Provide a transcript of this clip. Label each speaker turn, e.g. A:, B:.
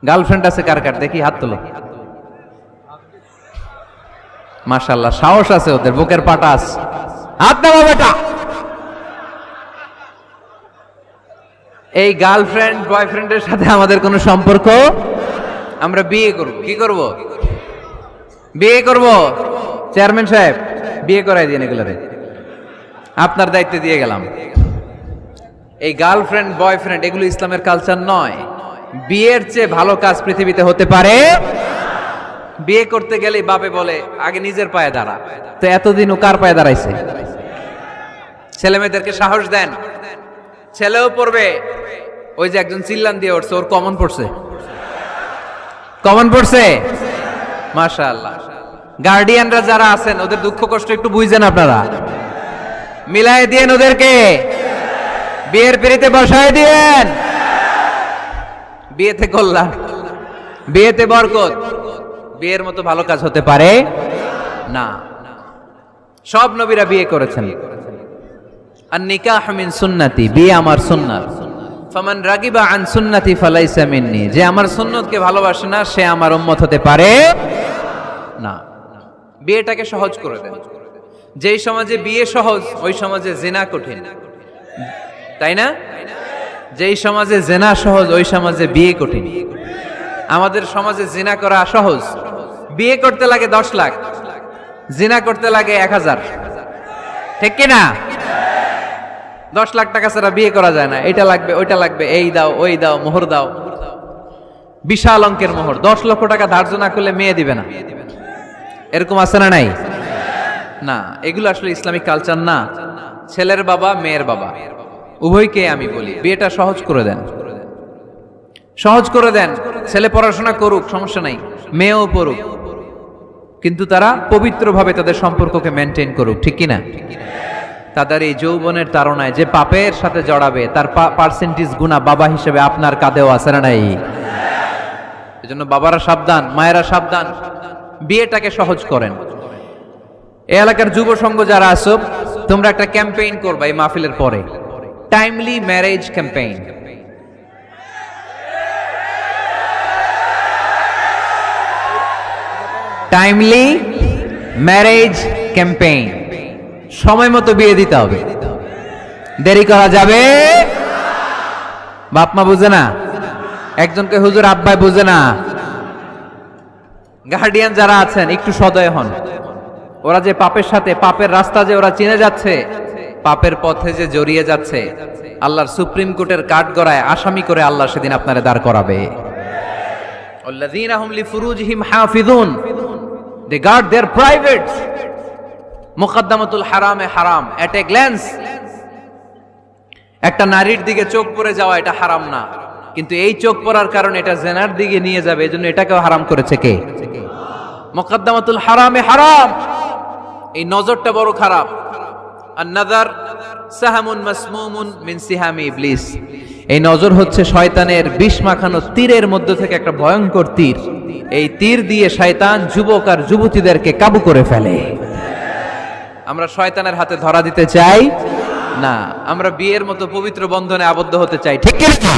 A: Girlfriend আছে কার কার দেখি হাত তোলো। মাশাআল্লাহ, সাহস আছে ওদের, বুকের পাটা আছে। হাত নামা বেটা। এই গার্লফ্রেন্ড বয়ফ্রেন্ডের সাথে আমাদের কোনো সম্পর্ক, আমরা বিয়ে করব। কি করব? বিয়ে করব। চেয়ারম্যান সাহেব বিয়ে করাই দিন এগুলোরে, আপনার দায়িত্বে দিয়ে গেলাম। এই গার্লফ্রেন্ড বয়ফ্রেন্ড এগুলো ইসলামের কালচার নয়। বিয়ের চেয়ে ভালো কাজ পৃথিবীতে হতে পারে। বিয়ে করতে গেলেই বাপে বলে আগে নিজের পায়ে দাঁড়া। তো এতদিন ও কার পায়ে দাঁড়াইছে? ছেলে মেয়েদেরকে সাহস দেন, ছেলেও পড়বে। ওই যে একজন চিল্লান দিয়ে উঠছে, ওর কমন পড়ছে, কমন পড়ছে। মাশাআল্লাহ। গার্ডিয়ানরা যারা আছেন ওদের দুঃখ কষ্ট একটু বুঝছেন আপনারা, মিলাই দিয়েন ওদেরকে, বিয়ের পিড়িতে বসায় দিয়েন। বিয়েতে কল্যাণ, বিয়েতে বরকত। বিয়ের মতো ভালো কাজ হতে পারে না। সব নবীরা বিয়ে করেছেন। আর নিকাহ মিন সুন্নতি, বিয়ে আমার সুন্নাত। ফামান রাগিবা আন সুন্নতি ফালাইসা মিন্নি, যে আমার সুন্নতকে ভালোবাসে না সে আমার উম্মত হতে পারে না। বিয়েটাকে সহজ করে দেন। যেই সমাজে বিয়ে সহজ ওই সমাজে জিনা কঠিন, তাই না? যেই সমাজে জিনা সহজ ওই সমাজে বিয়ে কঠিন। আমাদের সমাজে জিনা করা সহজ, বিয়ে করতে লাগে 10 লাখ, জিনা করতে লাগে 1000। ঠিক কি না? 10 লাখ টাকা ছাড়া বিয়ে করা যায় না। এটা লাগবে, ওইটা লাগবে, এই দাও, ওই দাও, মোহর দাও, বিশাল অঙ্কের মোহর। 10 লক্ষ টাকা ধার্য না করলে মেয়ে দিবে না। এরকম আছে না নাই? না, এগুলো আসলে ইসলামিক কালচার না। ছেলের বাবা মেয়ের বাবা উভয়কে আমি বলি বিয়েটা সহজ করে দেন, সহজ করে দেন। ছেলে পড়াশোনা করুক, সমস্যা নাই, মেয়েও পড়ুক, কিন্তু তারা পবিত্রভাবে তাদের সম্পর্ককে মেনটেন করুক। ঠিক কিনা? তাদের এই যৌবনের তাড়নায় যে পাপের সাথে জড়াবে তার পার্সেন্টেজ গুণা বাবা হিসেবে আপনার কাঁধেও আছে না নাই? এজন্য বাবারা সাবধান, মায়েরা সাবধান, বিয়েটাকে সহজ করেন। এই এলাকার যুব সংঘ যারা আছো, তোমরা একটা ক্যাম্পেইন করবা এই মাহফিলের পরে, timely marriage campaign. Timely marriage campaign. সময় মতো বিয়ে দিতে হবে, দেরি করা যাবে। বাপ মা বুঝে না, একজনকে হুজুর আব্বাই বুঝে না। গার্ডিয়ান যারা আছেন একটু সদয় হন। ওরা যে পাপের সাথে, পাপের রাস্তা যে ওরা চিনে যাচ্ছে, পাপের পথে যে জড়িয়ে যাচ্ছে, আল্লাহর সুপ্রিম কোর্টের কাঠগড়ায় আসামি করে আল্লাহ সেদিন আপনারে দাঁড় করাবে। আল্লাযীনা হুম লিফুরুজিহিম হাফিজুন, দে গার্ড देयर প্রাইভেটস। মুকদ্দামাতুল হারামে হারাম। এট এ গ্ল্যান্স একটা নারীর দিকে চোখ পড়ে যাওয়া এটা হারাম না, কিন্তু এই চোখ পড়ার কারণে এটা জেনার দিকে নিয়ে যাবে, এজন্য এটাকেও হারাম করেছে কে? মুকদ্দামাতুল হারামে হারাম। এই নজরটা বড় খারাপ। আর নাযার সাহামুন মাসমুমুন মিন সিহামি ইবলিস। এই নজর হচ্ছে শয়তানের বিষ মাখানো তীরের মধ্যে থেকে একটা ভয়ঙ্কর তীর। এই তীর দিয়ে শয়তান যুবক আর যুবতীদেরকে কাবু করে ফেলে। আমরা শয়তানের হাতে ধরা দিতে চাই না, আমরা বিয়ের মতো পবিত্র বন্ধনে আবদ্ধ হতে চাই। ঠিক কি না?